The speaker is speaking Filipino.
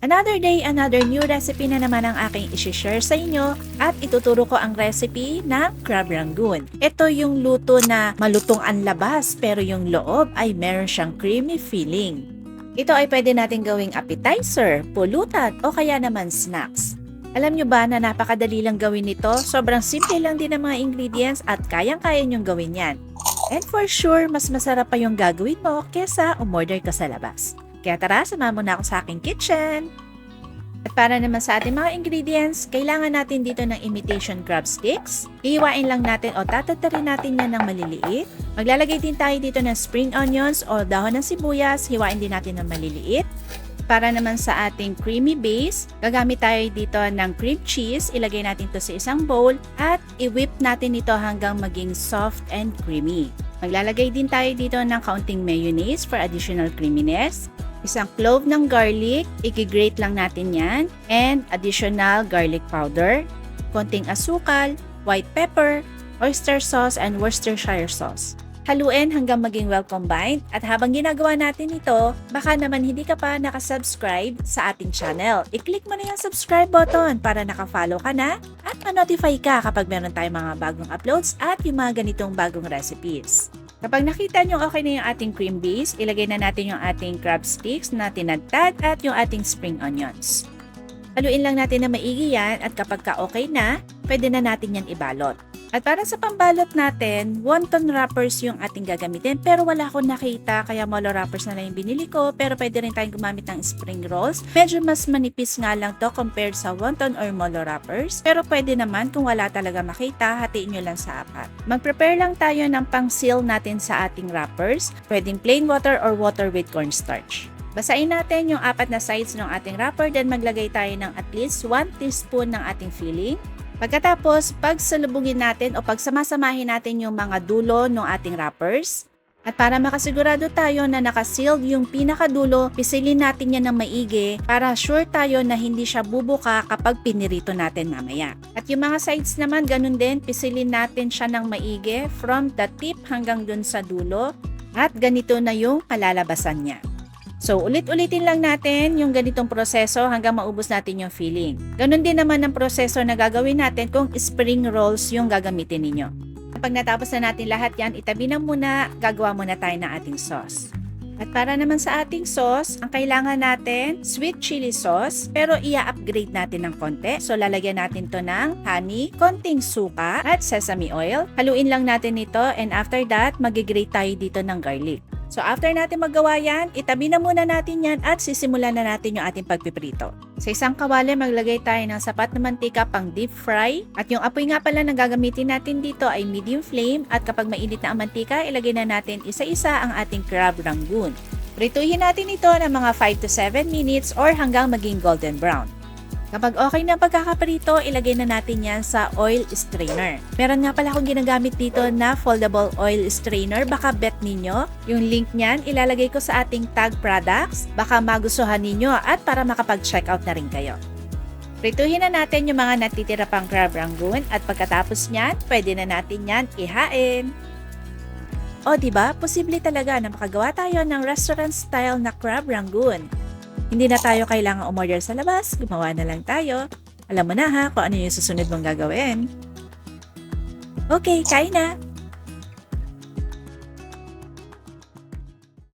Another day, another new recipe na naman ang aking isi-share sa inyo at ituturo ko ang recipe ng crab rangoon. Ito yung luto na malutong ang labas pero yung loob ay meron siyang creamy filling. Ito ay pwede natin gawing appetizer, pulutan o kaya naman snacks. Alam nyo ba na napakadali lang gawin nito? Sobrang simple lang din ang mga ingredients at kayang-kaya nyong gawin yan. And for sure, mas masarap pa yung gagawin mo kesa umorder ka sa labas. Kaya tara, samahan mo na ako sa aking kitchen! At para naman sa ating mga ingredients, kailangan natin dito ng imitation crab sticks. Iiwain lang natin o tatatarin natin yan ng maliliit. Maglalagay din tayo dito ng spring onions o dahon ng sibuyas. Hiwain din natin ng maliliit. Para naman sa ating creamy base, gagamit tayo dito ng cream cheese. Ilagay natin ito sa isang bowl at i-whip natin ito hanggang maging soft and creamy. Maglalagay din tayo dito ng kaunting mayonnaise for additional creaminess. Isang clove ng garlic, i-grate lang natin yan, and additional garlic powder, konting asukal, white pepper, oyster sauce, and Worcestershire sauce. Haluin hanggang maging well combined at habang ginagawa natin ito, baka naman hindi ka pa nakasubscribe sa ating channel. I-click mo na yung subscribe button para nakafollow ka na at ma-notify ka kapag meron tayong mga bagong uploads at yung mga ganitong bagong recipes. Kapag nakita nyo okay na yung ating cream base, ilagay na natin yung ating crab sticks na tinadtad at yung ating spring onions. Haluin lang natin na maigi yan at kapag okay na, pwede na natin yan ibalot. At para sa pambalot natin, wonton wrappers yung ating gagamitin pero wala akong nakita kaya molo wrappers na lang yung binili ko pero pwede rin tayong gumamit ng spring rolls. Medyo mas manipis nga lang to compared sa wonton or molo wrappers pero pwede naman kung wala talaga makita, hatiin nyo lang sa apat. Mag-prepare lang tayo ng pang-seal natin sa ating wrappers. Pwedeng plain water or water with cornstarch. Basain natin yung apat na sides ng ating wrapper then maglagay tayo ng at least 1 teaspoon ng ating filling. Pagkatapos, pagsalubungin natin o pagsamasamahin natin yung mga dulo ng ating wrappers. At para makasigurado tayo na nakasealed yung pinakadulo, pisilin natin yan ng maigi para sure tayo na hindi siya bubuka kapag pinirito natin mamaya. At yung mga sides naman, ganun din, pisilin natin siya ng maigi from the tip hanggang dun sa dulo. At ganito na yung kalalabasan niya. So, ulit-ulitin lang natin yung ganitong proseso hanggang maubos natin yung filling. Ganon din naman ang proseso na gagawin natin kung spring rolls yung gagamitin ninyo. Kapag natapos na natin lahat yan, itabi na muna, gagawa muna tayo ng ating sauce. At para naman sa ating sauce, ang kailangan natin, sweet chili sauce, pero i-upgrade natin ng konti. So, lalagyan natin to ng honey, konting suka, at sesame oil. Haluin lang natin ito and after that, mag-grate tayo dito ng garlic. So after natin magawa yan, itabi na muna natin yan at sisimulan na natin yung ating pagpiprito. Sa isang kawali, maglagay tayo ng sapat na mantika pang deep fry. At yung apoy nga pala na gagamitin natin dito ay medium flame at kapag mainit na ang mantika, ilagay na natin isa-isa ang ating crab rangoon. Prituhin natin ito ng mga 5 to 7 minutes or hanggang maging golden brown. Kapag okay na ang pagkakaprito, ilagay na natin yan sa oil strainer. Meron nga pala akong ginagamit dito na foldable oil strainer. Baka bet ninyo. Yung link niyan, ilalagay ko sa ating tag products. Baka magustuhan ninyo at para makapag-checkout na rin kayo. Prituhin na natin yung mga natitira pang crab rangoon at pagkatapos niyan, pwede na natin yan ihain. O diba, posible talaga na makagawa tayo ng restaurant style na crab rangoon. Hindi na tayo kailangang umorder sa labas, gumawa na lang tayo. Alam mo na ha kung ano yung susunod mong gagawin. Okay, kain na!